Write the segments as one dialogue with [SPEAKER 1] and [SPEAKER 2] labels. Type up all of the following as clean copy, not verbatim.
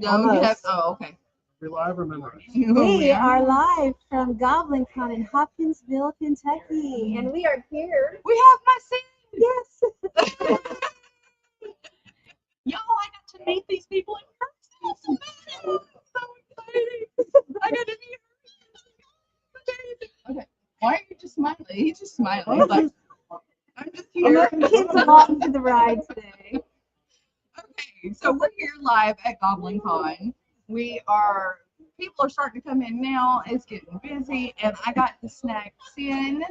[SPEAKER 1] No, you have. Oh, okay.
[SPEAKER 2] We live or memorized?
[SPEAKER 3] We are live from Goblincon in Hopkinsville, Kentucky, and we are here.
[SPEAKER 1] We have my seat.
[SPEAKER 3] Yes.
[SPEAKER 1] Y'all, I got to meet these people in person. So exciting. I got to meet her. Okay. Why are you just smiling? He's just smiling. He's like, I'm just here.
[SPEAKER 3] Kids along for the ride today.
[SPEAKER 1] Okay, so we're here live at Goblincon. People are starting to come in now. It's getting busy, and I got to snag Sin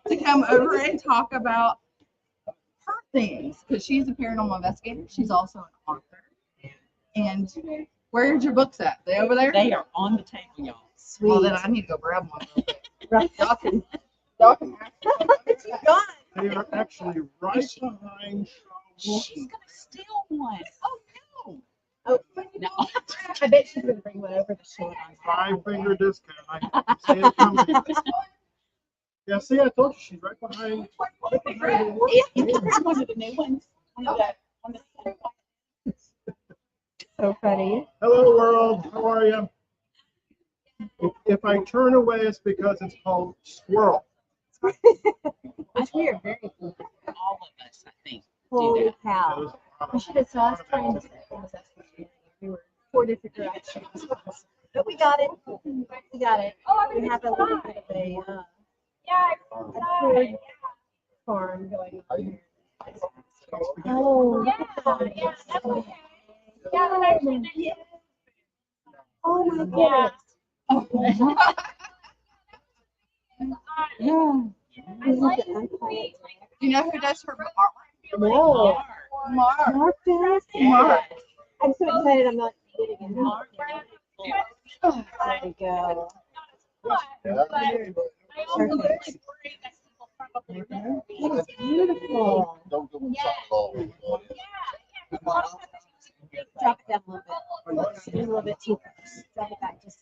[SPEAKER 1] to come over and talk about her things because she's a paranormal investigator. She's also an author. And where's your books at? They over there?
[SPEAKER 4] They are on the table, y'all.
[SPEAKER 3] Sweet.
[SPEAKER 1] Well, then I need to go grab one real quick.
[SPEAKER 3] Right.
[SPEAKER 1] Y'all can
[SPEAKER 2] They are actually right behind.
[SPEAKER 4] She's gonna steal one.
[SPEAKER 1] Oh no!
[SPEAKER 3] Oh,
[SPEAKER 4] No.
[SPEAKER 3] I bet she's going to bring one over to show.
[SPEAKER 2] 5-finger discount. I see it coming. Yeah, see, I told you she's right behind.
[SPEAKER 4] It's one of the new ones.
[SPEAKER 3] So funny.
[SPEAKER 2] Hello, world. How are you? If I turn away, it's because it's called squirrel.
[SPEAKER 3] We are very cool.
[SPEAKER 4] All of us, I think.
[SPEAKER 3] Holy cow. You should have saw us trying to set things up. We were 4 different directions. But we got it. We got it. We have a little bit of a pig farm going on here. Oh, oh my goodness. Yeah.
[SPEAKER 1] You know who does her artwork?
[SPEAKER 3] No.
[SPEAKER 1] Mark.
[SPEAKER 3] Mark does?
[SPEAKER 1] Mark.
[SPEAKER 3] I'm so excited I'm not getting it. There we go. Perfect. That is beautiful. Drop it down a little bit. It's a little bit too close. Drop it back just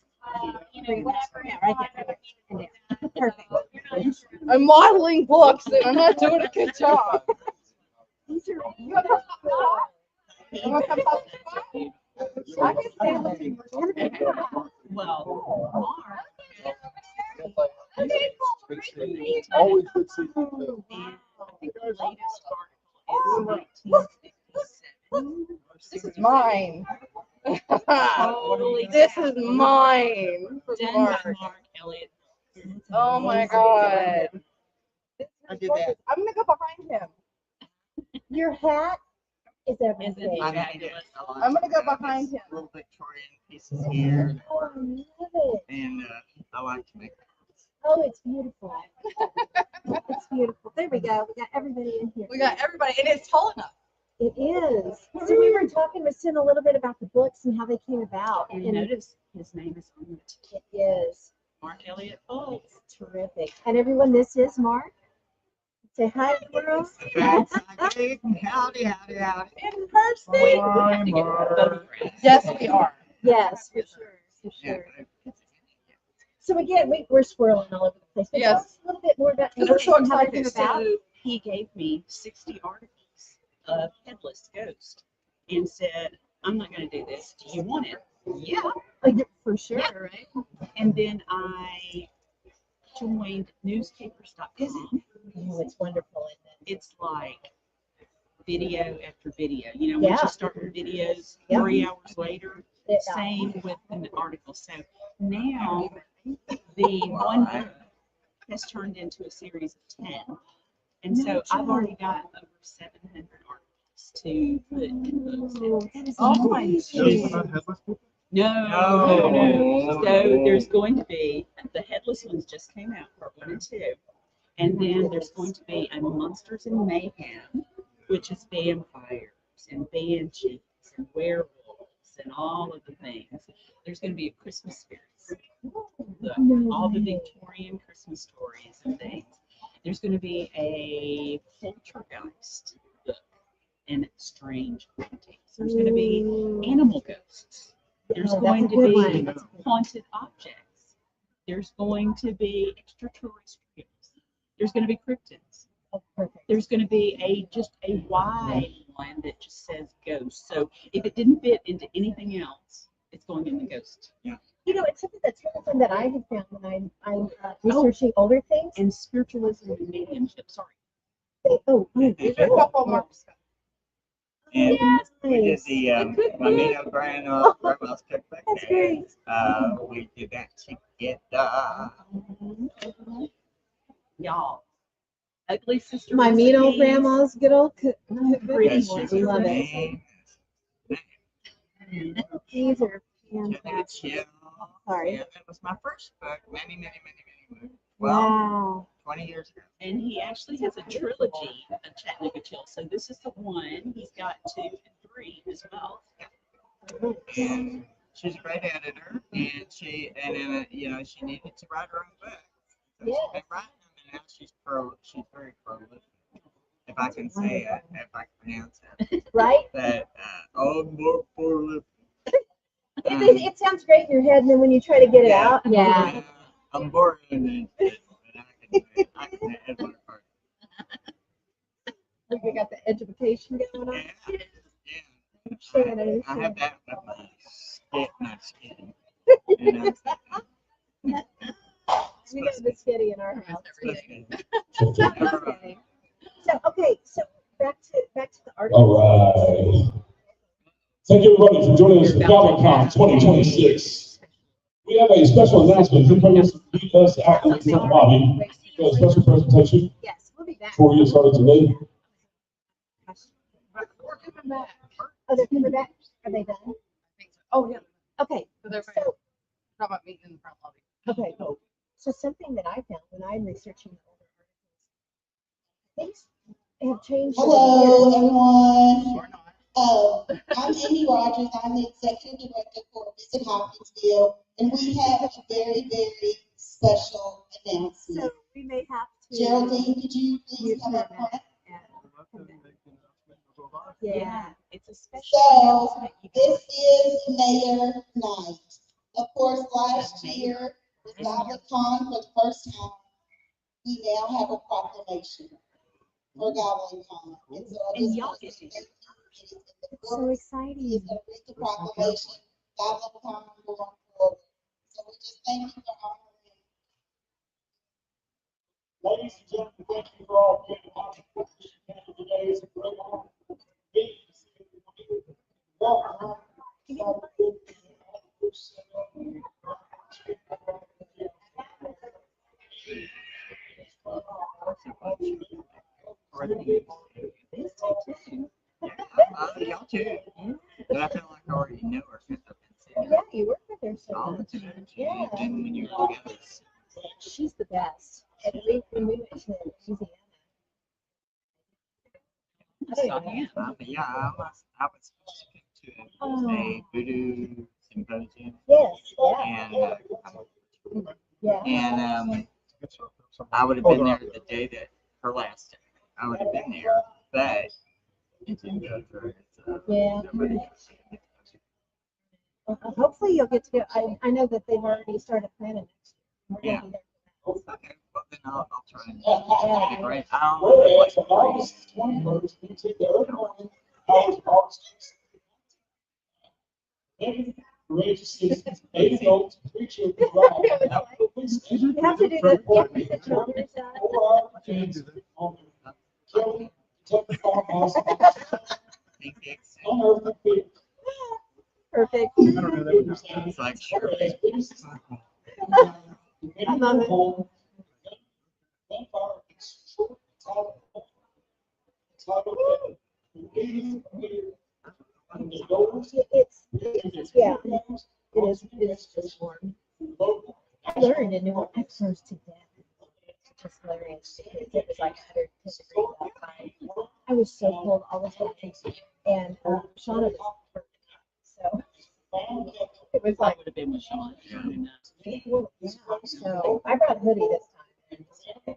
[SPEAKER 3] bring it back. Yeah, right there. And there. Perfect.
[SPEAKER 1] I'm modeling books and I'm not doing a good job.
[SPEAKER 3] These are
[SPEAKER 1] You want to come talk to me? I can stand with you.
[SPEAKER 4] Well, Mark.
[SPEAKER 2] Always good seeing you.
[SPEAKER 4] And I think the latest article is 1957.
[SPEAKER 1] This is mine.
[SPEAKER 4] Holy
[SPEAKER 1] This
[SPEAKER 4] cow.
[SPEAKER 1] is mine.
[SPEAKER 4] Done
[SPEAKER 1] Mark.
[SPEAKER 4] by Mark Elliott.
[SPEAKER 1] Oh my god.
[SPEAKER 2] I did that.
[SPEAKER 1] I'm gonna go behind him.
[SPEAKER 3] your hat is
[SPEAKER 4] Isn't
[SPEAKER 3] everything.
[SPEAKER 4] it fabulous?
[SPEAKER 1] I'm gonna go behind him.
[SPEAKER 5] Little Victorian pieces here,
[SPEAKER 3] Oh, I love it.
[SPEAKER 5] and I like to make.
[SPEAKER 3] Oh, it's beautiful. It's beautiful. There we go. We got everybody in here.
[SPEAKER 1] We got everybody, and it's tall enough.
[SPEAKER 3] It is. So we were talking with Sin a little bit about the books and how they came about.
[SPEAKER 4] And notice his name is on it.
[SPEAKER 3] It is.
[SPEAKER 4] Mark Elliott Books.
[SPEAKER 3] Terrific. And everyone, this is Mark. Say hi, world.
[SPEAKER 5] Howdy, howdy, howdy.
[SPEAKER 1] In person.
[SPEAKER 2] Hi,
[SPEAKER 4] To get
[SPEAKER 2] Mark.
[SPEAKER 4] photographs.
[SPEAKER 1] Yes, we are.
[SPEAKER 3] Yes, for sure. For
[SPEAKER 5] Yeah,
[SPEAKER 3] sure. So again, we're swirling all over the place. But
[SPEAKER 1] Yes.
[SPEAKER 3] tell us a little bit more about the
[SPEAKER 1] They're
[SPEAKER 3] books
[SPEAKER 1] so
[SPEAKER 3] and how they came
[SPEAKER 1] excited.
[SPEAKER 3] about.
[SPEAKER 4] So he gave me 60 articles of headless ghost and said, I'm not going to do this. Do you want it? Yeah.
[SPEAKER 3] For sure,
[SPEAKER 4] Yeah.
[SPEAKER 3] right?
[SPEAKER 4] And then I joined newspapers.com.
[SPEAKER 3] Oh, it's wonderful, isn't
[SPEAKER 4] It's like video after video. You know,
[SPEAKER 3] Yeah.
[SPEAKER 4] once you start your videos,
[SPEAKER 3] Yeah.
[SPEAKER 4] 3 hours later,
[SPEAKER 3] it?
[SPEAKER 4] same with an article. So now the one book has turned into a series of 10. And so I've already got over 700 articles to put in books.
[SPEAKER 3] Oh, that is
[SPEAKER 1] Oh my
[SPEAKER 3] amazing.
[SPEAKER 2] Just about headless people?
[SPEAKER 4] No. So there's going to be, the headless ones just came out, part 1 and 2. And then there's going to be a Monsters and Mayhem, which is vampires and banshees and werewolves and all of the things. There's going to be a Christmas spirits, all the Victorian Christmas stories and things. There's going to be a poltergeist book and strange hauntings. There's going to be animal ghosts. There's
[SPEAKER 3] Oh,
[SPEAKER 4] going
[SPEAKER 3] that's a
[SPEAKER 4] to
[SPEAKER 3] good
[SPEAKER 4] be
[SPEAKER 3] one.
[SPEAKER 4] haunted objects. There's going to be extraterrestrials. There's going to be cryptids.
[SPEAKER 3] Oh, perfect.
[SPEAKER 4] There's going to be just a wide one that just says ghost. So if it didn't fit into anything else, it's going in the ghost.
[SPEAKER 3] You know, it's something that's something that I have found when I'm researching older things.
[SPEAKER 4] And spiritualism and mediumship. Sorry.
[SPEAKER 1] These are a couple more.
[SPEAKER 5] And
[SPEAKER 3] Yes.
[SPEAKER 5] we did the my meetup grandma's cookbook.
[SPEAKER 3] That's great.
[SPEAKER 5] We did that together.
[SPEAKER 4] Y'all. Ugly sister.
[SPEAKER 3] My mean old
[SPEAKER 4] recipes.
[SPEAKER 3] grandma's good old
[SPEAKER 4] Pretty
[SPEAKER 5] Yes,
[SPEAKER 4] one.
[SPEAKER 5] she's
[SPEAKER 3] We
[SPEAKER 5] a
[SPEAKER 3] love it.
[SPEAKER 5] man.
[SPEAKER 3] These are
[SPEAKER 5] Chill.
[SPEAKER 3] fantastic. Sorry.
[SPEAKER 5] Yeah, that was my first book, many. Well,
[SPEAKER 3] Wow.
[SPEAKER 5] 20 years ago.
[SPEAKER 4] And he actually has a trilogy of Chattanooga Chill. So this is the one. He's got 2 and 3 as well.
[SPEAKER 5] And she's a great editor, and she needed to write her own book. So she's been writing them, and now she's very prolific. If I can say it, if I can pronounce it.
[SPEAKER 3] Right?
[SPEAKER 5] But more prolific.
[SPEAKER 3] It sounds great in your head, and then when you try to get it out, yeah.
[SPEAKER 5] I'm bored in it, but I can add one part.
[SPEAKER 3] We got the education going on.
[SPEAKER 5] Yeah.
[SPEAKER 3] Shannon,
[SPEAKER 5] I have that with my skin. You know?
[SPEAKER 3] We got the skitty in our house.
[SPEAKER 1] Everything.
[SPEAKER 3] So okay, so back to the art.
[SPEAKER 6] All right. Thank you everybody for joining us for Goblincon 2026. We have a special announcement. If anybody wants to meet us out in the front lobby, we have a special presentation
[SPEAKER 3] Yes, we'll be back.
[SPEAKER 6] before we get started today.
[SPEAKER 1] We're coming back.
[SPEAKER 3] Oh, they're coming back. Are they done?
[SPEAKER 1] I think so. Oh, yeah.
[SPEAKER 3] Okay.
[SPEAKER 1] So they're
[SPEAKER 3] So
[SPEAKER 1] talking about meeting in the front lobby.
[SPEAKER 3] okay. So something that I found when I'm researching older articles, things have changed.
[SPEAKER 7] Hello, everyone.
[SPEAKER 1] Or not.
[SPEAKER 7] I'm Amy Rogers. I'm the executive director for Visit Hopkinsville, and we have a very, very special
[SPEAKER 3] So
[SPEAKER 7] announcement.
[SPEAKER 3] we may have to.
[SPEAKER 7] Geraldine, could you please
[SPEAKER 3] mute
[SPEAKER 7] come
[SPEAKER 3] her
[SPEAKER 7] up front?
[SPEAKER 3] Yeah.
[SPEAKER 4] It's a special
[SPEAKER 7] So,
[SPEAKER 4] announcement. You
[SPEAKER 7] this
[SPEAKER 4] guys.
[SPEAKER 7] is Mayor Night. Of course, last year, with Goblincon for the first time, we now have a proclamation for Goblincon. And so I
[SPEAKER 4] And
[SPEAKER 7] just
[SPEAKER 4] y'all
[SPEAKER 7] want to
[SPEAKER 4] get to
[SPEAKER 7] thank you. It is in the
[SPEAKER 3] It's so
[SPEAKER 7] books.
[SPEAKER 3] exciting.
[SPEAKER 7] He's going to read the proclamation, Goblincon going forward. So we just thank you for honoring.
[SPEAKER 6] Ladies and gentlemen, thank you for all being a today. It's a great honor.
[SPEAKER 5] Y'all too. But I feel like I already know her since I've been seeing
[SPEAKER 3] Yeah, you work with her so
[SPEAKER 5] all the
[SPEAKER 3] much.
[SPEAKER 5] time.
[SPEAKER 3] Yeah.
[SPEAKER 5] And when you were together.
[SPEAKER 3] She's the best. And when we went to Louisiana.
[SPEAKER 5] I was to a voodoo symposium.
[SPEAKER 3] Yes, yeah.
[SPEAKER 5] And
[SPEAKER 3] Yeah.
[SPEAKER 5] I would have been there the day that her last day. I would have been there, but it didn't go through.
[SPEAKER 3] Yeah. Hopefully you'll get to go. I know that they've already started planning next year. We're
[SPEAKER 5] Yeah.
[SPEAKER 3] gonna be there.
[SPEAKER 5] Okay, well then I'll try and
[SPEAKER 3] Yeah.
[SPEAKER 5] make it right.
[SPEAKER 6] We're at August 21st, we take the early morning, August. Courageous citizens, 8 adults, 3 children,
[SPEAKER 3] You have to do the children's
[SPEAKER 6] Kelly, Kentucky Farmhouse,
[SPEAKER 5] Thank you.
[SPEAKER 6] unearthed the fear.
[SPEAKER 3] perfect.
[SPEAKER 2] I don't know that.
[SPEAKER 5] It's like sure.
[SPEAKER 3] I love it. It's yeah. It is just warm. I learned in New Orleans first to death. It's just hilarious. It was like 110 degrees outside. I was so cold all the time. And Shauna was perfect. So it was
[SPEAKER 4] I
[SPEAKER 3] like,
[SPEAKER 4] would have been with Sean.
[SPEAKER 3] well, yeah. So I brought a hoodie this time.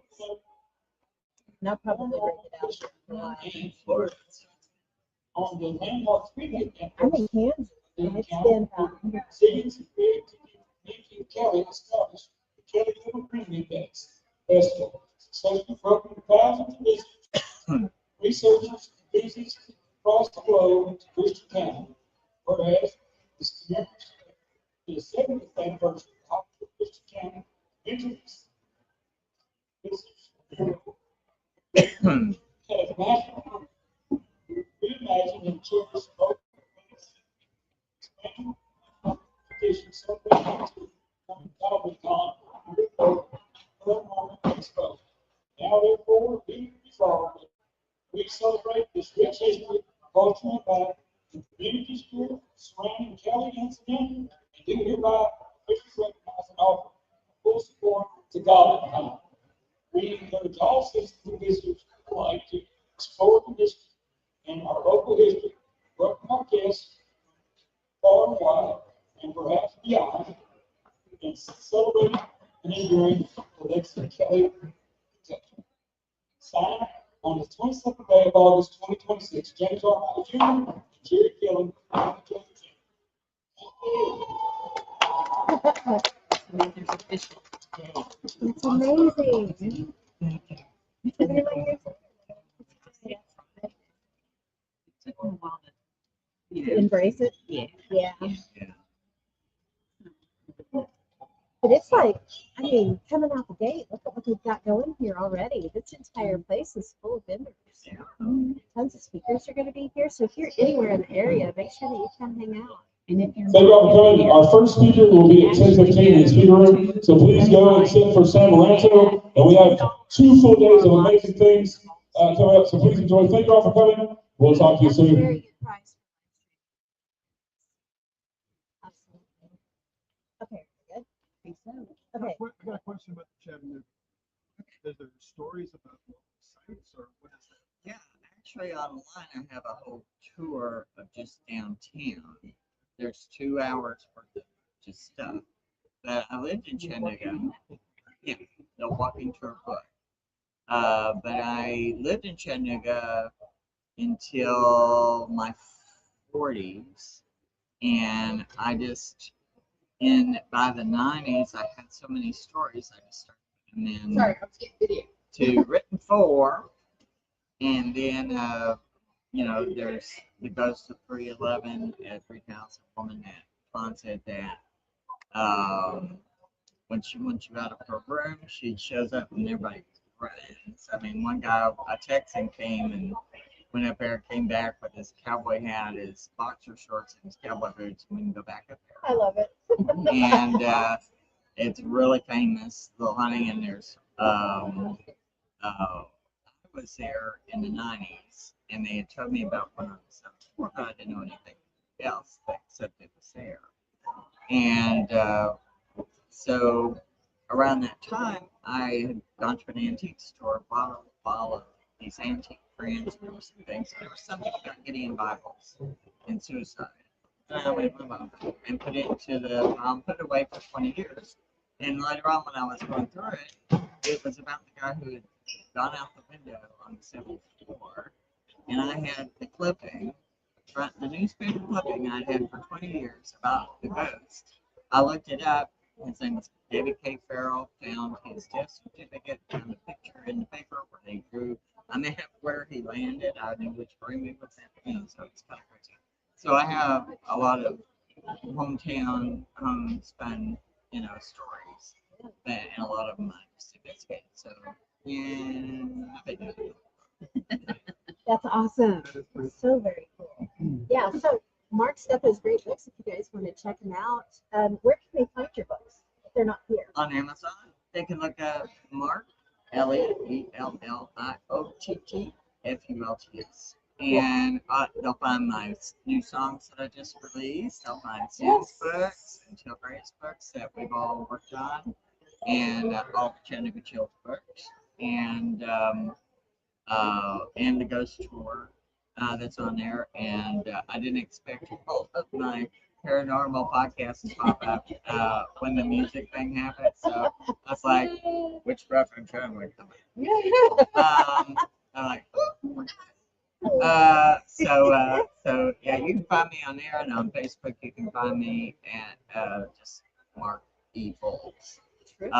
[SPEAKER 3] And I'll probably bring it out for a while.
[SPEAKER 6] On the landmark speaking,
[SPEAKER 3] I'm in Kansas. And it's been
[SPEAKER 6] cities and creativity, Kelly established the Kelly Human Green Index Festival, successfully welcomed thousands of visitors, researchers, enthusiasts, across the road to Christian County, whereas this commemoration to the 70th anniversary of Christian County enters has national reimagined and cherished both expansion competition celebrating Goblincon Paranormal Expo. Now, therefore, be resolved that we celebrate this rich history, culture, and vibe, the community spirit surrounding Kelly and Samantha, and do hereby officially recognize and offer full support to Goblincon. We encourage all citizens and visitors alike to explore the district and our local history, welcome our guests far and wide, and perhaps beyond, and celebrating and enjoying the legacy of Kelly, Kentucky. Signed on the 22nd day of August 2026, James R. Michael Jr. and Jerry Kelly.
[SPEAKER 4] Samantha's official today.
[SPEAKER 3] It's amazing. Everybody
[SPEAKER 4] It took them a while to,
[SPEAKER 3] to embrace it.
[SPEAKER 4] yeah.
[SPEAKER 3] Yeah.
[SPEAKER 5] Yeah.
[SPEAKER 3] But it's like, I mean, coming out the gate, look at what we've got going here already. This entire place is full of vendors. Tons of speakers are going to be here. So if you're anywhere in the area, make sure that you come hang out.
[SPEAKER 4] And if you're
[SPEAKER 6] Thank you all for coming. Our first speaker will be at 10:15 in the speaker room. So please go and sit for San Lorenzo. And we have 2 full days of amazing things coming up. So please enjoy. Thank you all for coming. We'll talk to you
[SPEAKER 3] That's a
[SPEAKER 6] soon.
[SPEAKER 3] very good price. Absolutely. Okay, good. Okay.
[SPEAKER 2] I got a question about the Chattanooga. Is there stories about local sites or what is that?
[SPEAKER 5] Yeah, actually online I have a whole tour of just downtown. There's 2 hours worth of just stuff. But I lived in Chattanooga. Yeah, the walking tour book. But I lived in Chattanooga until my 40s, and I just by the 90s I had so many stories I just started putting them in.
[SPEAKER 1] Sorry, I was getting video.
[SPEAKER 5] To written for, and then there's the ghost of 311 at 3000 woman that haunted that. When she out of her room, she shows up and everybody runs. I mean, one guy, a Texan came and went up there, came back with his cowboy hat, his boxer shorts, and his cowboy boots, and we can go back up there.
[SPEAKER 3] I love it.
[SPEAKER 5] And it's really famous, the hunting, and there's I was there in the 90s, and they had told me about one of the stuff before, but I didn't know anything else except it was there. And so around that time, I had gone to an antique store, bought a bottle of these antique friends, and there were some things. There was something about Gideon Bibles and suicide. And I went and put it into the put it away for 20 years. And later on, when I was going through it, it was about the guy who had gone out the window on the 7th floor. And I had the clipping, the newspaper clipping I'd had for 20 years about the ghost. I looked it up. His name was David K. Farrell. Found his death certificate, found a picture in the paper where they drew a map where he landed. I knew which room he was in, so it's kind of crazy. So I have a lot of hometown, homespun, stories, and a lot of them I just investigated. So yeah, I've been doing it.
[SPEAKER 3] That's awesome. So very cool. Yeah, so Mark's stuff is great books if you guys want to check them out. Where can they find your books if they're not here?
[SPEAKER 5] On Amazon, they can look up Mark Elliott, ELLIOTTFULTS. And they'll find my new songs that I just released. They'll find Sam's books and Chill Grace books that we've all worked on, and all the Chattanooga Chills books, and the Ghost Tour that's on there. And I didn't expect all of my paranormal podcasts to pop up when the music thing happened. So I was like, which reference am I coming? I'm like, oh. So yeah, you can find me on there, and on Facebook you can find me at just Mark E. Foltz. If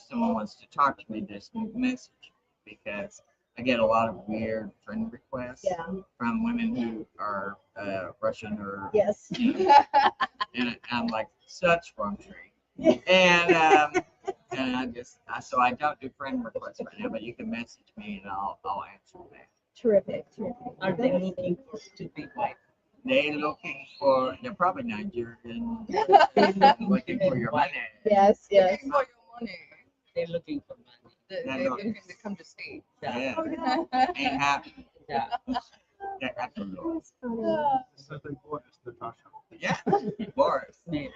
[SPEAKER 5] someone wants to talk to me, just message me, because I get a lot of weird friend requests
[SPEAKER 3] Yeah.
[SPEAKER 5] from women who are Russian or
[SPEAKER 3] Yes.
[SPEAKER 5] and I'm like such wrong tree. And so I don't do friend requests right now, but you can message me and I'll answer that.
[SPEAKER 3] Terrific. Terrific.
[SPEAKER 4] Are they looking for to be white?
[SPEAKER 5] They're probably Nigerian, looking for your money.
[SPEAKER 3] Yes. Yes.
[SPEAKER 1] Looking for your money.
[SPEAKER 4] They're looking for money.
[SPEAKER 1] They're looking to come to see.
[SPEAKER 5] Yeah.
[SPEAKER 1] Yeah.
[SPEAKER 5] Ain't happy.
[SPEAKER 4] Yeah.
[SPEAKER 5] Yeah, absolutely.
[SPEAKER 3] That's funny.
[SPEAKER 2] Something for us, Natasha.
[SPEAKER 5] Yeah, Boris.
[SPEAKER 4] Maybe.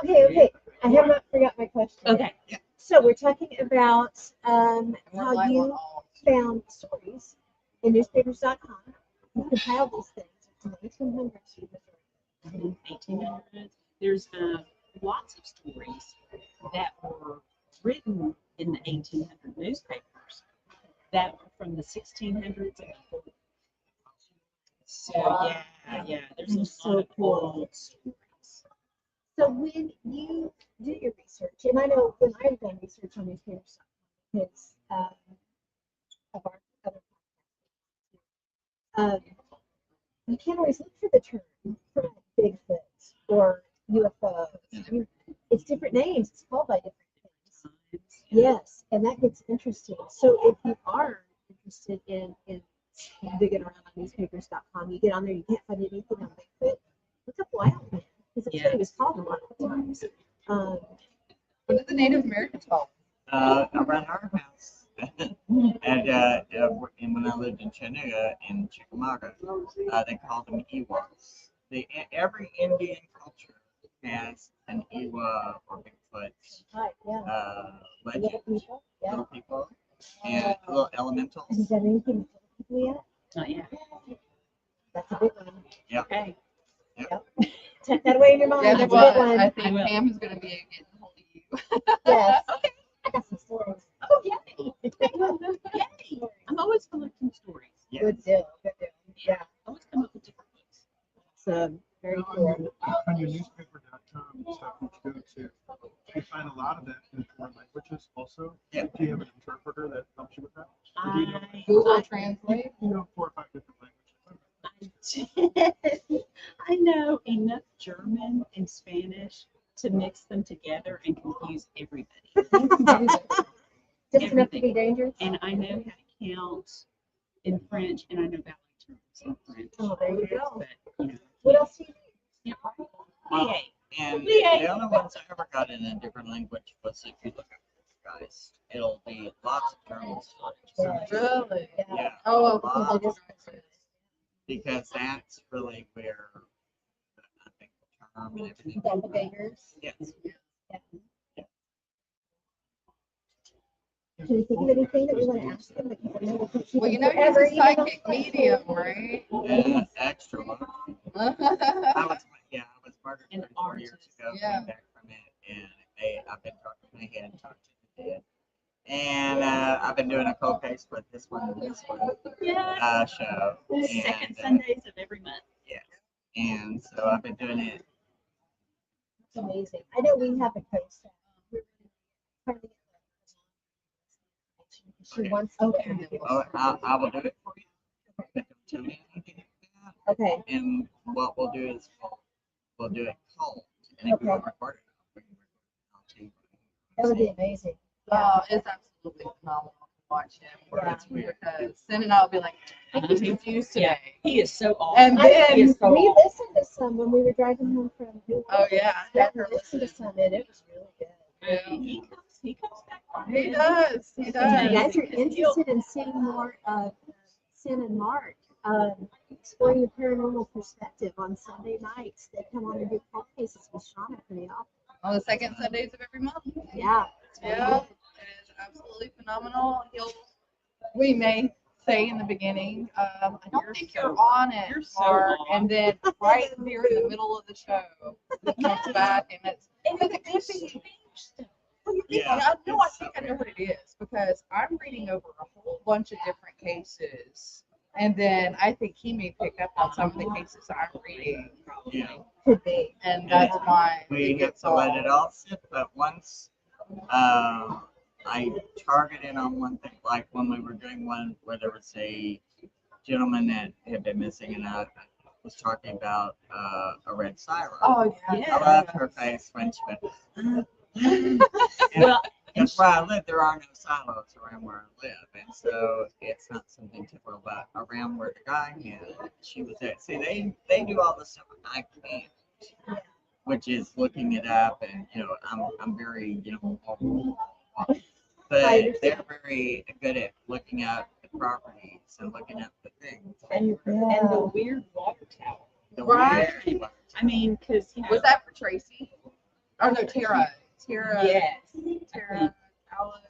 [SPEAKER 3] Okay. I have not forgot my question.
[SPEAKER 4] Okay.
[SPEAKER 3] So we're talking about
[SPEAKER 1] And we're
[SPEAKER 3] how
[SPEAKER 1] live on
[SPEAKER 3] you
[SPEAKER 1] all.
[SPEAKER 3] found stories in newspapers.com. You compiled these things from the 1800s.
[SPEAKER 4] 1800s. There's lots of stories that were written in the 1800 newspapers that were from the 1600s and before. So yeah, there's a lot
[SPEAKER 3] So
[SPEAKER 4] of
[SPEAKER 3] cool.
[SPEAKER 4] old stories.
[SPEAKER 3] So when you do your research, and I know when I've done research on newspapers.com, because of our other podcasts, you can't always look for the term for Bigfoot or UFO. It's different names. It's called by different things. Yes, and that gets interesting. So if you are interested in digging around on newspapers.com, you get on there, you can't find anything on Bigfoot, look up Wild Man, because that's what he was called a lot of times.
[SPEAKER 1] What did the Native Americans call
[SPEAKER 5] Around our house. And when I lived in Chattanooga, in Chickamauga, they called them Ewas. Every Indian culture has an Ewa or Bigfoot
[SPEAKER 3] Right, yeah.
[SPEAKER 5] legend.
[SPEAKER 3] Little people, yeah.
[SPEAKER 5] Little people and little elementals.
[SPEAKER 3] Have you done anything with little people yet?
[SPEAKER 4] Not yet.
[SPEAKER 3] That's a big one.
[SPEAKER 5] Yep.
[SPEAKER 4] Okay.
[SPEAKER 3] Tuck that away in your mind.
[SPEAKER 1] Yeah, there
[SPEAKER 3] That's a big
[SPEAKER 1] was.
[SPEAKER 3] one.
[SPEAKER 1] I think
[SPEAKER 4] I will.
[SPEAKER 1] Pam is going to be getting a hold of you.
[SPEAKER 3] Yes. I got some stories.
[SPEAKER 4] Oh yay! Yay! I'm always collecting stories.
[SPEAKER 5] Yeah.
[SPEAKER 3] Good deal. Good deal. Yeah.
[SPEAKER 4] I always come up with different books.
[SPEAKER 3] So very cool.
[SPEAKER 2] On your newspaper.com stuff that you go to, you find a lot of that in foreign languages also.
[SPEAKER 5] Yeah.
[SPEAKER 2] Do you have an interpreter that helps you with that? Or do you know,
[SPEAKER 1] Google Translate.
[SPEAKER 2] you know 4 or 5 different languages?
[SPEAKER 4] I know enough German and Spanish to mix them together and confuse everybody.
[SPEAKER 3] Just enough to be dangerous.
[SPEAKER 4] And I know how to count in French, and I know ballet terms in French.
[SPEAKER 3] Oh, there you go.
[SPEAKER 4] But, you know,
[SPEAKER 3] What else do you
[SPEAKER 4] yeah.
[SPEAKER 5] Well,
[SPEAKER 4] Yay.
[SPEAKER 5] and
[SPEAKER 4] Yay.
[SPEAKER 5] the only ones I ever got in a different language was if you look up guys, it'll be lots of terms.
[SPEAKER 1] Really?
[SPEAKER 5] Yeah.
[SPEAKER 1] Oh,
[SPEAKER 5] Lots
[SPEAKER 1] well,
[SPEAKER 5] of terms. Because that's really where I think the term and everything.
[SPEAKER 3] doppelgangers?
[SPEAKER 5] Yes.
[SPEAKER 3] Can you think of anything that we want to ask them? Because I know we could keep
[SPEAKER 1] well, you
[SPEAKER 3] them
[SPEAKER 1] know,
[SPEAKER 3] forever,
[SPEAKER 1] he's a
[SPEAKER 3] even though-
[SPEAKER 1] psychic medium, right?
[SPEAKER 5] And extra large. I was murdered
[SPEAKER 4] An
[SPEAKER 5] 34 years
[SPEAKER 4] artist.
[SPEAKER 5] ago.
[SPEAKER 1] Yeah.
[SPEAKER 5] Came back from it, and I've been talking to my head and talked to the dead. And I've been doing a cold case with this one
[SPEAKER 4] Yeah.
[SPEAKER 5] show.
[SPEAKER 4] Second
[SPEAKER 5] And,
[SPEAKER 4] Sundays of every month.
[SPEAKER 5] yes. And so I've been doing it.
[SPEAKER 3] It's amazing. I know we have a case. She wants to.
[SPEAKER 4] Okay.
[SPEAKER 5] Oh, I will do it for you. But don't tell me anything about it.
[SPEAKER 3] Okay.
[SPEAKER 5] And what we'll do is we'll do it cold. And if we don't record it, we can record it. I'll tell you
[SPEAKER 3] That would be
[SPEAKER 5] what
[SPEAKER 3] amazing.
[SPEAKER 1] It's absolutely phenomenal to watch him.
[SPEAKER 3] Yeah.
[SPEAKER 5] It's weird.
[SPEAKER 1] Because Sin and I will be like, I think he's confused
[SPEAKER 4] Yeah.
[SPEAKER 1] today.
[SPEAKER 4] He is so awesome.
[SPEAKER 1] And
[SPEAKER 3] I
[SPEAKER 1] then,
[SPEAKER 4] He is so
[SPEAKER 3] we
[SPEAKER 4] awesome.
[SPEAKER 3] listened to some when we were driving home from.
[SPEAKER 1] oh yeah, I
[SPEAKER 3] Yeah,
[SPEAKER 1] had
[SPEAKER 3] we
[SPEAKER 1] her
[SPEAKER 3] listened to
[SPEAKER 1] listen.
[SPEAKER 3] some and it was really good.
[SPEAKER 4] He comes back. on
[SPEAKER 1] He
[SPEAKER 4] it.
[SPEAKER 1] does. He
[SPEAKER 3] If
[SPEAKER 1] does.
[SPEAKER 3] you guys are interested in seeing more of Sin and Mark exploring the paranormal perspective on Sunday nights, they come on and do call cases with Shauna pretty often.
[SPEAKER 1] On the second Sundays of every month.
[SPEAKER 3] Yeah.
[SPEAKER 1] Yeah, it is absolutely phenomenal. We may say in the beginning, I don't
[SPEAKER 4] You're
[SPEAKER 1] think
[SPEAKER 4] so-
[SPEAKER 1] you're on it,
[SPEAKER 4] you're so
[SPEAKER 1] Mark.
[SPEAKER 4] on.
[SPEAKER 1] And then right there in the middle of the show, he comes back and it's.
[SPEAKER 5] Yeah.
[SPEAKER 1] No, I think I know what it is because I'm reading over a whole bunch of different cases, and then I think he may pick up on some of the cases I'm reading,
[SPEAKER 5] Yeah.
[SPEAKER 3] Could be.
[SPEAKER 1] and that's why
[SPEAKER 5] We
[SPEAKER 1] it
[SPEAKER 5] have
[SPEAKER 1] gets
[SPEAKER 5] to let it all sit, but once I targeted on one thing, like when we were doing one where there was a gentleman that had been missing, and I was talking about a red silo.
[SPEAKER 1] Oh,
[SPEAKER 4] Yeah.
[SPEAKER 5] I loved her face when she went.
[SPEAKER 4] Well,
[SPEAKER 5] That's why I live. There are no silos around where I live, and so it's not something typical. But around where the guy had, she was at. See, they do all the stuff I can't, which is looking it up, and I'm very but they're very good at looking up the properties and looking up the things.
[SPEAKER 4] and the weird water tower.
[SPEAKER 5] The
[SPEAKER 1] Right.
[SPEAKER 5] weird-
[SPEAKER 4] I mean, because
[SPEAKER 1] Was that for Tracy? Oh no, Tara. Tara.
[SPEAKER 4] yes,
[SPEAKER 1] Tara. Alex.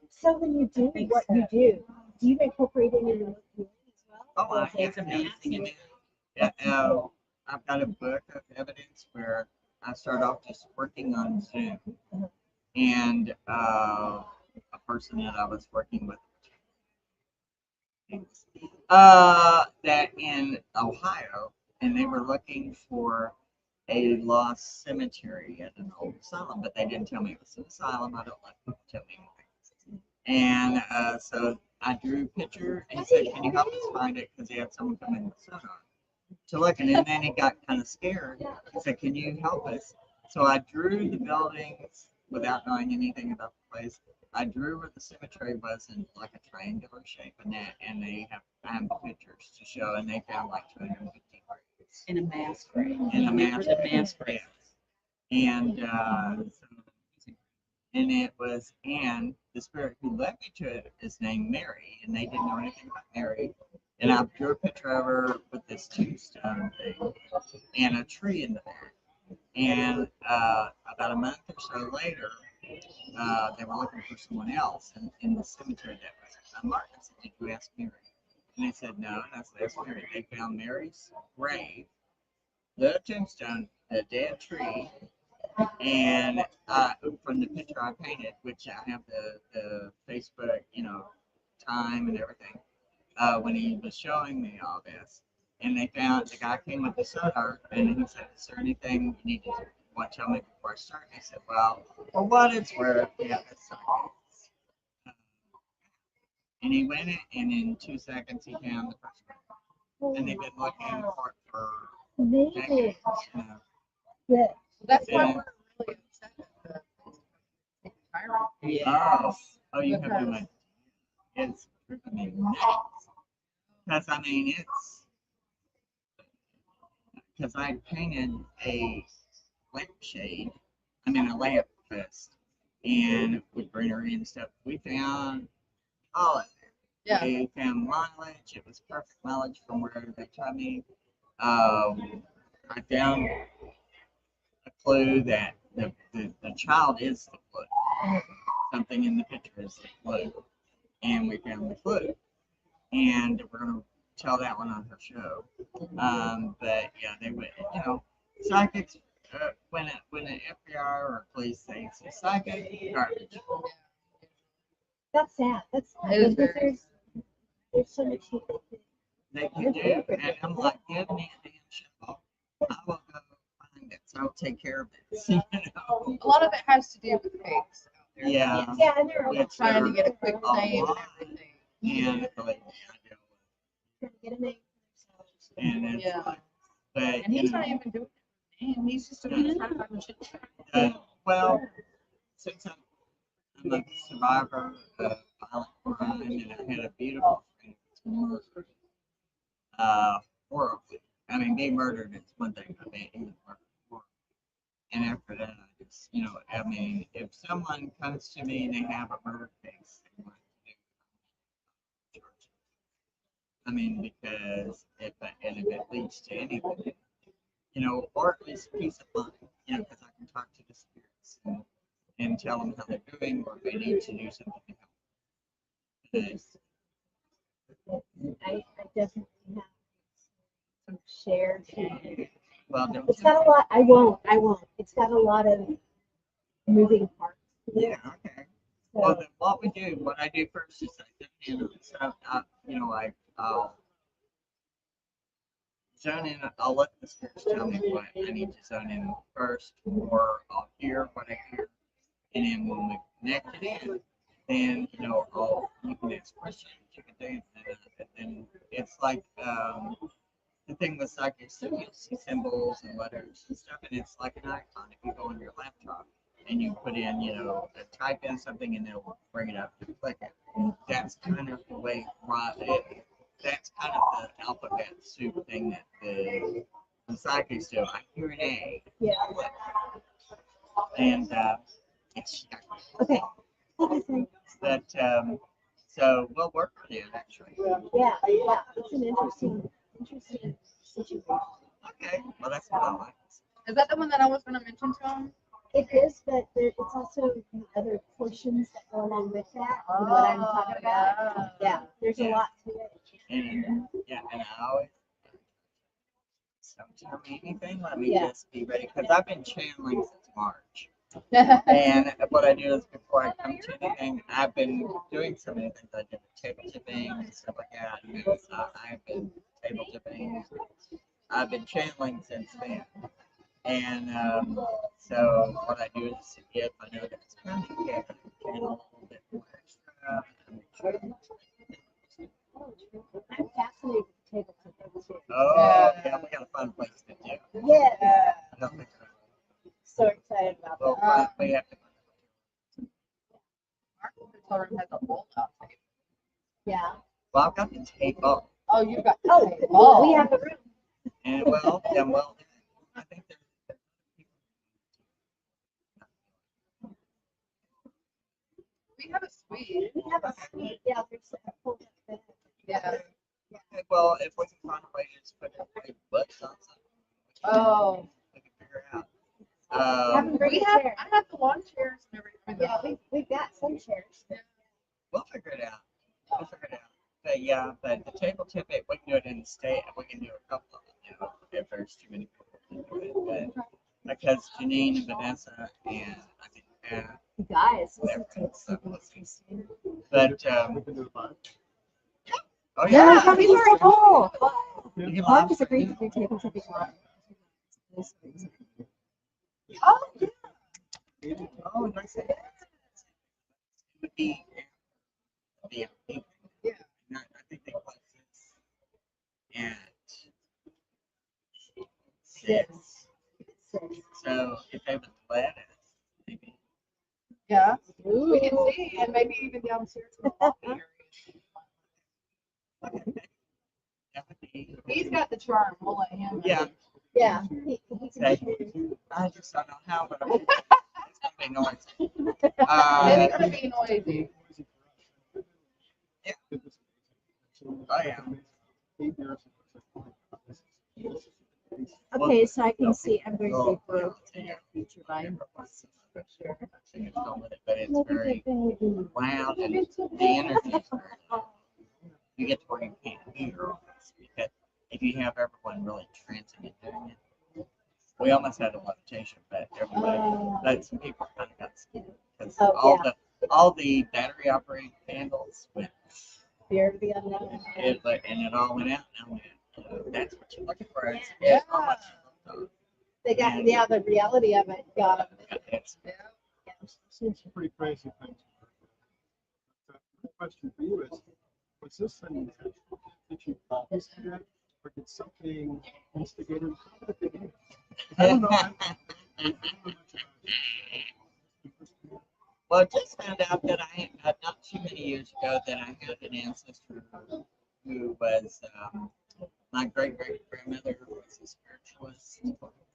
[SPEAKER 3] So when you do
[SPEAKER 4] think
[SPEAKER 3] what
[SPEAKER 4] so.
[SPEAKER 3] you do you incorporate it in your community as well?
[SPEAKER 5] Oh,
[SPEAKER 3] Or is
[SPEAKER 5] it's
[SPEAKER 3] it-
[SPEAKER 5] amazing. I've got a book of evidence where I start off just working on Zoom, and a person that I was working with, that in Ohio, and they were looking for a lost cemetery at an old asylum, but they didn't tell me it was an asylum. I don't let people tell me anything. And so I drew a picture and he said, "Can you help us find it?" Because he had someone come in with sonar to look, and then he got kind of scared. He said, "Can you help us?" So I drew the buildings without knowing anything about the place. I drew where the cemetery was in like a triangular shape, and they have pictures to show, and they found like 250 graves
[SPEAKER 4] in a mass grave.
[SPEAKER 5] in a mass
[SPEAKER 4] The mass grave.
[SPEAKER 5] and it was Anne, the spirit who led me to it is named Mary, and they didn't know anything about Mary. And I drew a picture of her with this tombstone thing and a tree in the back. And about a month or so later, they were looking for someone else in the cemetery that was unmarked. I said, "Did you ask Mary?" And they said, "No." And I said, "That's Mary." They found Mary's grave, the tombstone, the dead tree, and from the picture I painted, which I have the Facebook, time and everything, when he was showing me all this, and the guy came with the sonar, and he said, "Is there anything you need to tell me before I start?" And I said, "Well, for what it's worth, yeah, that's something." And he went in, and in 2 seconds he found the person, and they've been looking for it for
[SPEAKER 3] Amazing.
[SPEAKER 5] decades.
[SPEAKER 3] Yeah.
[SPEAKER 1] That's why
[SPEAKER 5] Yeah.
[SPEAKER 1] we're really upset at the tyrant.
[SPEAKER 5] Oh, you have no idea. It's, because I painted a lampshade, a lamp post, and with greenery and stuff. We found all of it.
[SPEAKER 1] Yeah.
[SPEAKER 5] We found mileage. It was perfect mileage from where they told me. I found a clue that the child is the clue. Something in the picture is the clue. And we found the clue. And we're going to tell that one on her show. But yeah, they went, psychics, when an FBI or police say it's a psychic, garbage.
[SPEAKER 3] That's sad. That's sad.
[SPEAKER 1] It is
[SPEAKER 3] Because
[SPEAKER 1] very
[SPEAKER 3] there's so much people.
[SPEAKER 5] They can do. And I'm like, give me a damn show. I will go find it. So I'll take care of it.
[SPEAKER 1] A lot of it has to do with fakes out there.
[SPEAKER 5] Yeah.
[SPEAKER 3] Yeah, and they're
[SPEAKER 5] Which
[SPEAKER 1] Trying to
[SPEAKER 5] are
[SPEAKER 1] get a quick
[SPEAKER 5] a
[SPEAKER 1] name and
[SPEAKER 5] lot.
[SPEAKER 1] everything.
[SPEAKER 5] And believe me, I deal
[SPEAKER 3] trying to get a name for themselves.
[SPEAKER 5] with it. And it's
[SPEAKER 1] Yeah.
[SPEAKER 5] like, but
[SPEAKER 1] And he's not even doing it for name. He's just doing it trying to find shit.
[SPEAKER 5] well, since I'm a survivor of violent crime, and I had a beautiful friend who was murdered, horribly. Being murdered is one thing, but being murdered horribly. And after that, I just, if someone comes to me and they have a murder case, they want to do because if it leads to anything, or at least peace of mind, because I can talk to the spirits and tell them how they're doing, or if they need to do something to help.
[SPEAKER 3] I definitely have some shared.
[SPEAKER 5] Well, don't
[SPEAKER 3] It's got a lot. I won't. It's got a lot of moving parts.
[SPEAKER 5] yeah, okay. Well, then what I do first is I'll zone in. I'll let the spirits tell me what I need to zone in first, or I'll hear what I hear, and then when we connect it in, then you know, you can ask questions, you can do, and then it's like the thing with psychics, so you'll see symbols and letters and stuff, and it's like an icon. If you go on your laptop and you put in, you know, type in something and it'll bring it up, you click it. That's kind of the way, that's kind of the alphabet soup thing that the psychics do. I hear an A,
[SPEAKER 3] Yeah.
[SPEAKER 5] and it's
[SPEAKER 3] Okay.
[SPEAKER 5] but so we'll work on it actually.
[SPEAKER 3] Yeah. Yeah. It's an interesting situation.
[SPEAKER 5] Okay, well that's what I like.
[SPEAKER 1] Is that the one that I was going to mention to him?
[SPEAKER 3] It is, but it's also the other portions that go along with that. You know what I'm talking about? Yeah. There's a lot to it.
[SPEAKER 5] And yeah, and I always don't tell me anything. Let me
[SPEAKER 3] Yeah.
[SPEAKER 5] just be ready because I've been channeling since March. And what I do is before I come to anything, I've been doing so many things. I did table tipping and stuff like that. And I've been table tipping. I've been channeling since then. And so what I do is if I know that it's coming, I channel a little bit more extra.
[SPEAKER 3] I'm fascinated with table tipping.
[SPEAKER 5] Oh, yeah, we got a fun place to do.
[SPEAKER 3] Yes.
[SPEAKER 5] I don't think so.
[SPEAKER 3] So excited about
[SPEAKER 5] Well,
[SPEAKER 3] that.
[SPEAKER 5] we have to.
[SPEAKER 1] Our children has a whole lot.
[SPEAKER 3] Yeah.
[SPEAKER 5] Well, I've got the table.
[SPEAKER 1] Oh, you got
[SPEAKER 3] Oh, we have the room.
[SPEAKER 5] And well, I think there's
[SPEAKER 1] We have a suite.
[SPEAKER 3] We have a suite. Yeah, there's a whole bed.
[SPEAKER 1] Yeah.
[SPEAKER 5] okay, well, if we can find a way to just put everybody butts on something,
[SPEAKER 1] Oh.
[SPEAKER 5] we can figure it out.
[SPEAKER 1] We have. I have the lawn chairs and everything.
[SPEAKER 3] Yeah, we've got some chairs.
[SPEAKER 5] We'll figure it out. We'll figure it out. But yeah, but the table tip it, we can do it in the state. We can do a couple of them, you know, if there's too many people to do it. But because Janine and Vanessa and I think
[SPEAKER 3] You guys, this
[SPEAKER 5] they're
[SPEAKER 3] is
[SPEAKER 5] good, so
[SPEAKER 3] table
[SPEAKER 5] let's see.
[SPEAKER 3] tipping.
[SPEAKER 5] But
[SPEAKER 2] We can do it live.
[SPEAKER 5] oh
[SPEAKER 3] Yeah,
[SPEAKER 5] yeah,
[SPEAKER 3] that'd be very cool.
[SPEAKER 5] you can
[SPEAKER 3] Mark
[SPEAKER 5] live
[SPEAKER 3] has agreed
[SPEAKER 5] stream
[SPEAKER 3] to do table tipping live.
[SPEAKER 1] Oh, yeah.
[SPEAKER 5] it. Oh, nice. It would be yeah.
[SPEAKER 1] Yeah.
[SPEAKER 5] I think they close this at 6. So if they would let us, maybe.
[SPEAKER 1] Yeah. We can see, and maybe even downstairs in the lobby area.
[SPEAKER 5] That would be.
[SPEAKER 1] He's got the charm. We'll let him.
[SPEAKER 5] Yeah.
[SPEAKER 3] Yeah.
[SPEAKER 5] Say, I just don't know how, but it's gonna be noisy.
[SPEAKER 1] It's gonna be noisy.
[SPEAKER 5] Yeah. Oh yeah.
[SPEAKER 3] Okay, so I can see I'm going to be broke in our future line. For sure.
[SPEAKER 5] But it's very loud and the energy is very loud. You get to where you can't hear all this because if you have everyone really trancing and doing it, we almost had a levitation, but some people kind of got scared because all the battery operated candles went.
[SPEAKER 3] Fear of the unknown.
[SPEAKER 5] And it all went out. And I went, that's what you're looking for.
[SPEAKER 1] Yeah.
[SPEAKER 5] It's not much you looked
[SPEAKER 3] They got the reality of it got them.
[SPEAKER 5] on. It's
[SPEAKER 2] Seen some pretty crazy things. The question for you is, was this an intention that you always had, or did something instigate it? I don't know. I don't know much about it.
[SPEAKER 5] Well, I just found out that I had not too many years ago that I had an ancestor who was my great grandmother was a spiritualist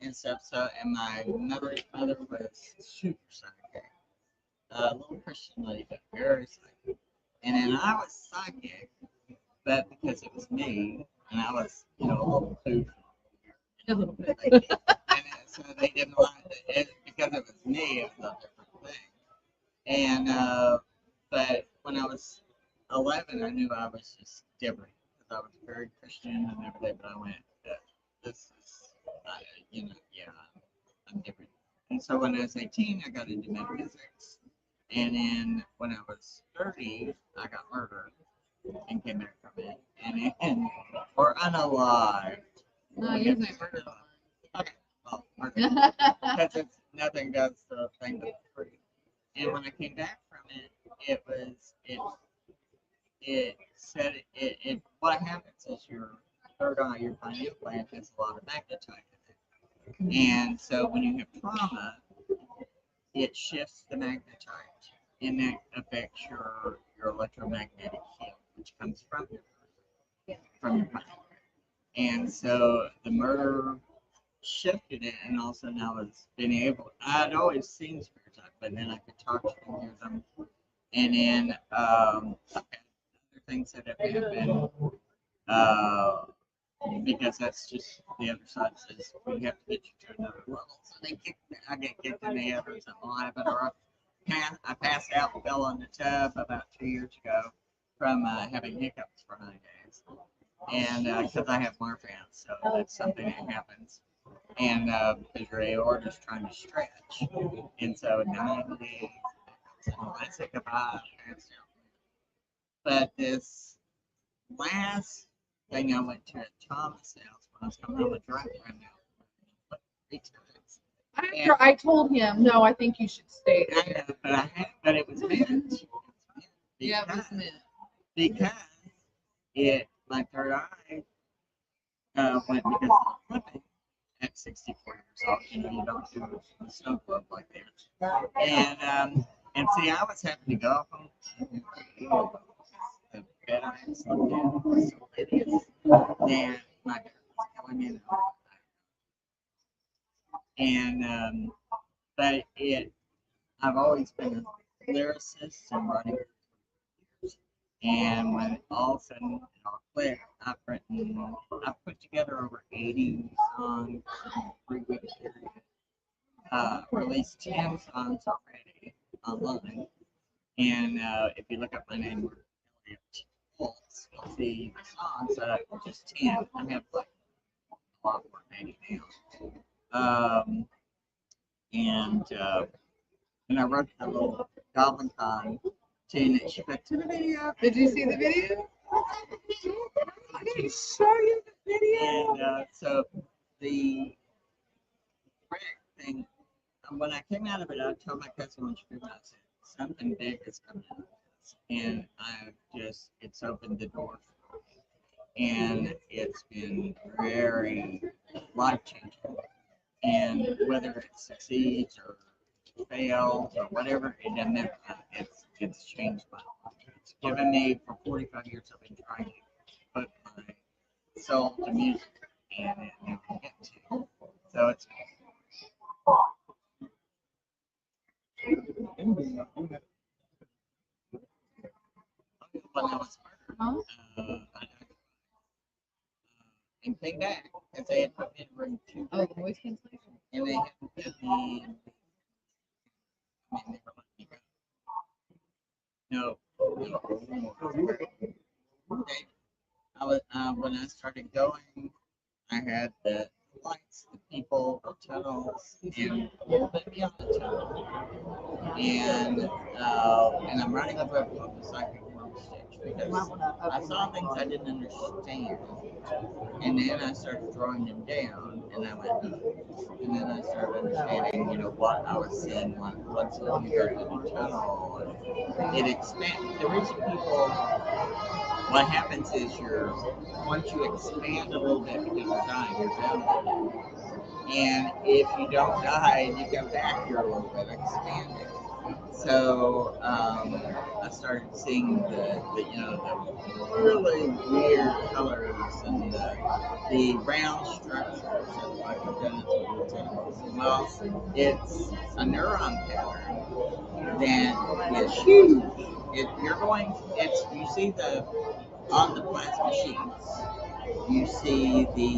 [SPEAKER 5] and stuff. So, and my mother's mother was super psychic, a little Christian lady, but very psychic. And then I was psychic, but because it was me, and I was, you know, a little poof.
[SPEAKER 1] A little bit.
[SPEAKER 5] And so they didn't like it because it was me. It was a different thing. And but when I was 11, I knew I was just different because I was very Christian and everything. But I went, this is, you know, yeah, I'm different. And so when I was 18, I got into metaphysics. And then when I was 30, I got murdered and came back from it. And or unalived.
[SPEAKER 1] No, usually murder.
[SPEAKER 5] Okay, well, murdered. Because it's nothing does the thing but free. And when I came back from it, it was it said it what happens is your third eye, your pineal gland has a lot of magnetite in it. And so when you have trauma, it shifts the magnetite and that affects your electromagnetic field, which comes from your pineal. And so the murder shifted it, and also now it's been able. I'd always seen spirits, but then I could talk to them, hear them, and then I've had other things that have happened because that's just the other side says we have to get you to another level. So I get kicked in the head or something will happen, or I passed out and fell on the tub about 2 years ago from having hiccups for 9 days, and because I have Marfan, so that's something that happens. And because your aorta is trying to stretch, and so 9 days, I said goodbye, passed out. But this last thing I went to at Thomas' house when I was coming home with drunk right now, like 3 times.
[SPEAKER 1] After I told him, no, I think you should stay
[SPEAKER 5] I
[SPEAKER 1] there.
[SPEAKER 5] know, but it was meant.
[SPEAKER 1] Yeah, it was meant.
[SPEAKER 5] Because my third eye went because of the flipping at 64 years old. You know, you don't do the snow club like that. And see, I was having to go home. The bed I had slept in was so hideous. And my dad was killing me. And but I've always been a lyricist and writing. And when all of a sudden it all clicked, I've put together over 80 songs in a 3-week period. Released 10 songs already online. And if you look up my name, you'll see the songs. Just 10. I have like a lot more than 80 now. And I wrote a little Goblincon tune that she put to the video.
[SPEAKER 1] Did you see the video? I didn't show you the video.
[SPEAKER 5] And so the thing, when I came out of it, I told my cousin when she came out, I said, something big is coming out of this. And it's opened the door for me. And it's been very life changing. And whether it succeeds or fails or whatever, it doesn't matter. It's changed my life. It's given me, for 45 years, I've been trying to put my soul to music, and it never get to. So it's when I was murdered, and came back because they had put me in room 2.
[SPEAKER 1] Oh, the noise cancellation.
[SPEAKER 5] And they had put me in. I mean, they were letting me go. No. I was when I started going, I had the lights, the people, the tunnels, and a little bit beyond the tunnel. And I'm running over a psychic workstation because I saw things I didn't understand. And then I started drawing them down, and I went up. And then I started understanding, what I was seeing, what's when you go through the tunnel. And it expands. The reason people, what happens is once you expand a little bit because you're dying, you're down. And if you don't die and you come back, you're a little bit expanded. So I started seeing the really weird colors and the round structures of like well, it's a neuron pattern that is huge. You see on the plasma sheets, you see the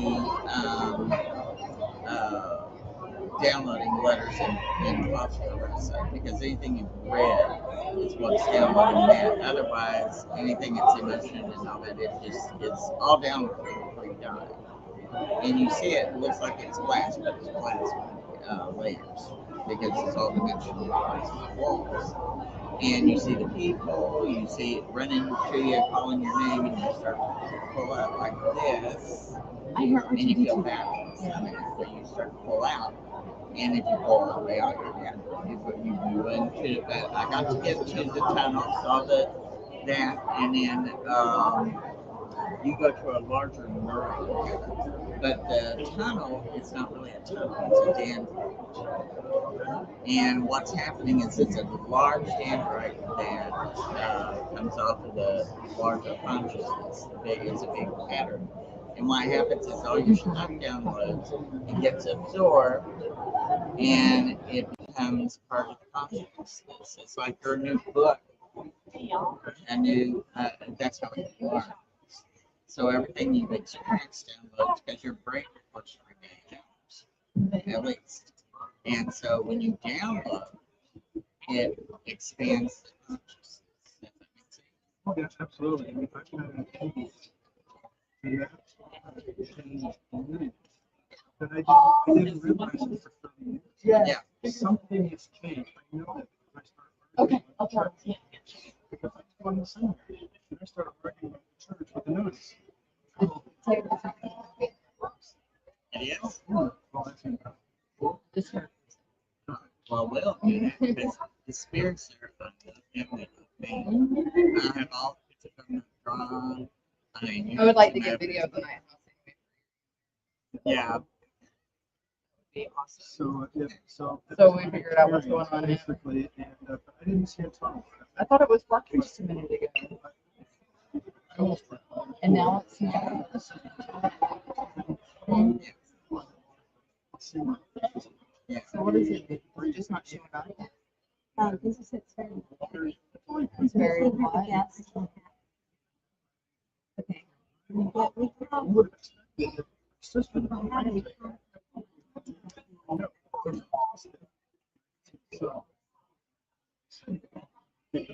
[SPEAKER 5] downloading letters in phosphorescent because anything in red is what's downloading that. Otherwise, anything that's emotion and all that, it's all downloaded before you die. And you see it looks like it's glass, but it's plasma layers because it's all dimensional plasma walls. And you see the people, you see it running to you, calling your name, and you start to pull out like this, and you feel balance. I mean, so you start to pull out. And if you go all the way out, you're dead. Is what you do. And but I got to get to the tunnel, saw that, and then you go to a larger room. But the tunnel is not really a tunnel; it's a dendrite. And what's happening is it's a large dendrite that comes off of the larger consciousness. It's a big pattern. And what happens is all your stuff downloads and gets absorbed, and it becomes part of the consciousness. It's like your new book, a new. That's how it works. So everything you've experienced downloads because your brain reports 3 days at least. And so when you download, it expands the consciousness. If that makes sense.
[SPEAKER 2] Oh, yes, absolutely. I mean, I've had a TV, and that's changed community. But I didn't realize it for 30 years.
[SPEAKER 5] Yeah.
[SPEAKER 2] Something has changed. I know that when I started
[SPEAKER 3] Okay,
[SPEAKER 2] working
[SPEAKER 3] okay.
[SPEAKER 2] with the church, because I was going to seminary, and I started working with the church with the notice.
[SPEAKER 5] It is.
[SPEAKER 2] Well, that's incredible.
[SPEAKER 5] Well, we'll do that because the spirits are on the family of me. I have all pictures of them drawn. I mean,
[SPEAKER 1] I would like to get video tonight.
[SPEAKER 5] Yeah.
[SPEAKER 1] Be awesome.
[SPEAKER 2] So, yeah, so.
[SPEAKER 1] So we figured out what's going on here.
[SPEAKER 2] Basically, and but I didn't see a tunnel.
[SPEAKER 1] I thought it was working just a minute ago. And now it's not.
[SPEAKER 5] Yeah.
[SPEAKER 1] So what is it? It's just not showing up.
[SPEAKER 3] This is it's very.
[SPEAKER 1] It's very hot.
[SPEAKER 3] Yes. Okay. But we have.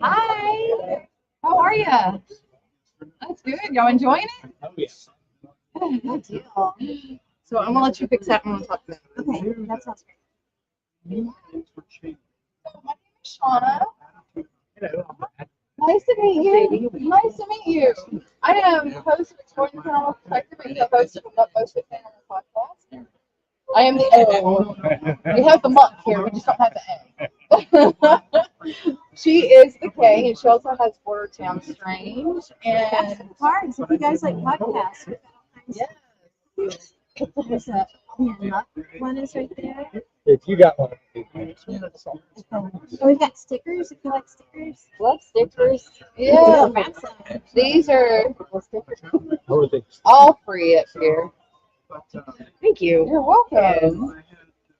[SPEAKER 1] Hi. How are you? That's good. Y'all enjoying it?
[SPEAKER 3] Good deal.
[SPEAKER 1] So I'm gonna let you fix that and we'll talk about it.
[SPEAKER 3] Okay, that sounds great.
[SPEAKER 1] My name is Shauna. Nice to meet you. Nice to meet you. I am host of Exploring the Paranormal Perspective and the host of the Most Fit Paranormal Podcast. I am the O. We have the month here, we just don't have the A. She is the K, and she also has Border Town Strange. And
[SPEAKER 3] Cards, if you guys like podcasts.
[SPEAKER 1] yeah.
[SPEAKER 3] There's a luck one is right there.
[SPEAKER 8] If you got one.
[SPEAKER 3] Oh, we've got stickers if you like stickers.
[SPEAKER 1] Love stickers. Yeah.
[SPEAKER 3] Grab some.
[SPEAKER 1] These are
[SPEAKER 8] How are they?
[SPEAKER 1] all free up here.
[SPEAKER 3] Thank you.
[SPEAKER 1] You're welcome.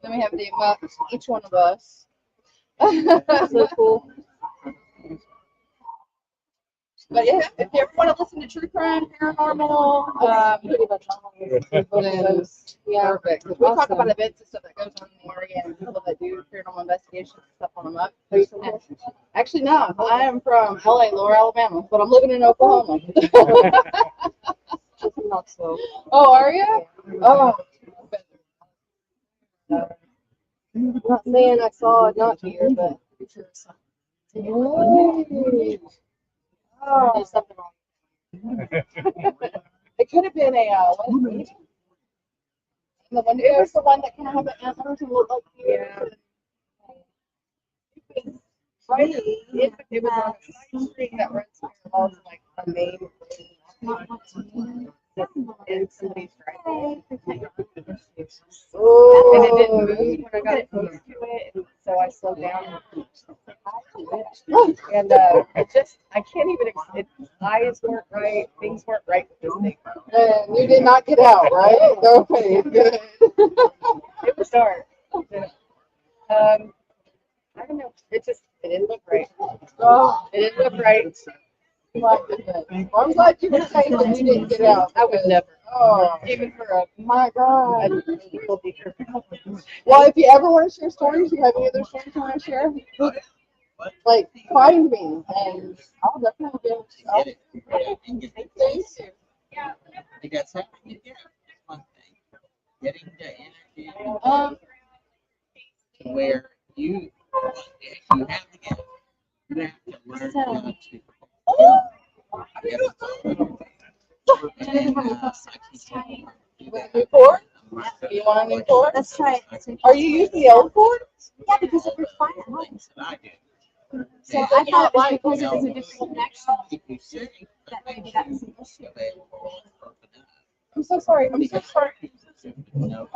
[SPEAKER 1] Then we have the mug, each one of us. So cool. But yeah, if you ever want to listen to true crime, paranormal, pretty much all of those. Yeah, perfect. We talk about events and stuff that goes on in the area and people that do paranormal investigations and stuff on them up. Actually, no, I am from LA, Lower Alabama, but I'm living in Oklahoma.
[SPEAKER 3] Not so.
[SPEAKER 1] Oh, are you? Oh.
[SPEAKER 3] Not saying I saw it not here, but
[SPEAKER 1] Oh.
[SPEAKER 3] there's something wrong.
[SPEAKER 1] It could have been a window. The window is the one that kind of have the antlers and look like
[SPEAKER 3] Yeah.
[SPEAKER 1] right. It was on a side street that runs along like a main road. And somebody's driving.
[SPEAKER 3] Oh.
[SPEAKER 1] And it didn't move when I got close to it, so I slowed down. And it just, I can't even, its eyes weren't right, things weren't right with this thing. And you did not get out, right? Okay, good. It was dark. I don't know, it didn't look right. Oh, it didn't look right. My goodness. Well, I'm glad you were safe and you didn't get out. I would never. Oh, even for a, my God. Well, if you ever want to share stories, you have any other stories you want to share? Like, find me and I'll definitely be able to.
[SPEAKER 5] Get it. And get the keys. Because how can you get it? That's one thing. Getting the energy where you have to get it. You have to learn how to. And then,
[SPEAKER 1] Before? You want a new cord?
[SPEAKER 3] Let's try it.
[SPEAKER 1] Are you using the old cord?
[SPEAKER 3] Yeah, because it was fine at home.
[SPEAKER 5] I do.
[SPEAKER 3] So I thought it was because it was a different connection. That maybe that was an issue.
[SPEAKER 1] I'm so sorry. I'm so sorry.
[SPEAKER 5] No.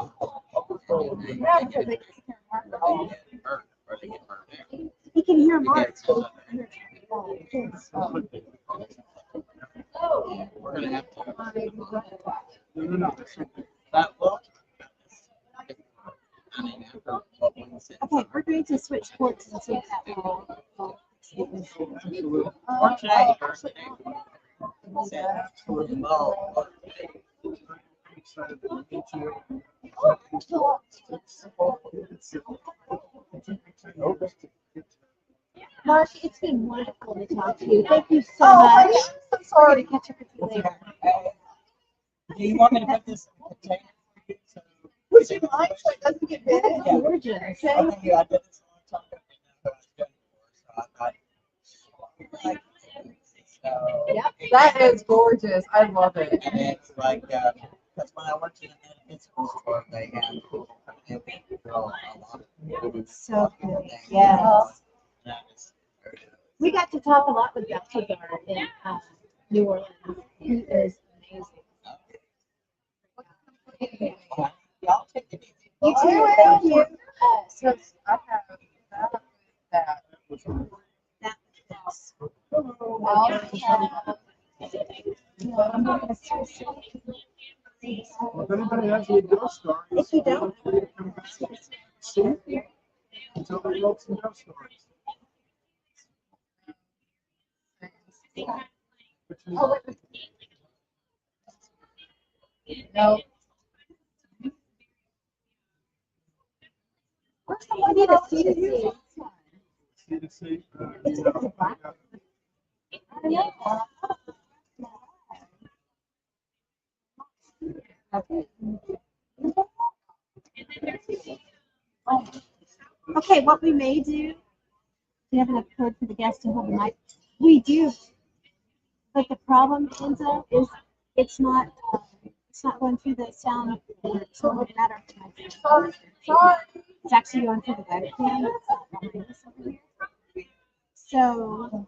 [SPEAKER 1] Yeah, because they can hear Mark.
[SPEAKER 5] Oh, hurt. Or they get hurt there.
[SPEAKER 3] He can hear Mark.
[SPEAKER 5] We're gonna have to.
[SPEAKER 2] No.
[SPEAKER 5] That will. I mean, after what one said.
[SPEAKER 3] Okay, we're going to switch ports and see if that will.
[SPEAKER 2] Absolutely.
[SPEAKER 5] Or today, or today. Said, well,
[SPEAKER 2] I'm excited to meet you.
[SPEAKER 3] Mark, it's been wonderful to talk to you. Thank you so much.
[SPEAKER 1] I'm sorry.
[SPEAKER 3] We're going to catch up with you later.
[SPEAKER 5] do you want me to put this in the container? So,
[SPEAKER 1] Would you mind so it doesn't get big?
[SPEAKER 3] That's gorgeous.
[SPEAKER 5] I think I did this a long time ago. I was doing it for, so I thought. So,
[SPEAKER 1] Yep. That is gorgeous. I love it.
[SPEAKER 5] and it's like, because when I worked in the medical store, they had people come in and draw a lot of
[SPEAKER 3] So cool. Yes.
[SPEAKER 5] that is very good.
[SPEAKER 3] We got to talk a lot with Balthazar in New Orleans. He is amazing.
[SPEAKER 5] Y'all take it easy.
[SPEAKER 3] You too. Thank you. So
[SPEAKER 1] I have that.
[SPEAKER 3] that's
[SPEAKER 1] Well,
[SPEAKER 3] I'm going to see.
[SPEAKER 2] If anybody has any ghost stories,
[SPEAKER 3] If you don't,
[SPEAKER 2] feel free to come back. See? Tell the world some ghost stories. Which is,
[SPEAKER 1] no.
[SPEAKER 3] I need a seat to see.
[SPEAKER 2] see to see. You know,
[SPEAKER 3] Okay, what we may do, we have enough code for the guest to hold the mic. We do, but the problem ends up is it's not going through the sound. It's not matter. It's actually going through the webcam. So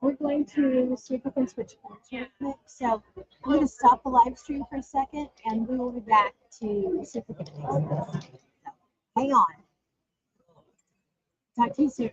[SPEAKER 3] we're going to see if we can switch ports real quick. So I'm going to stop the live stream for a second, and we will be back to see if we can fix this. So, hang on. Talk to you soon.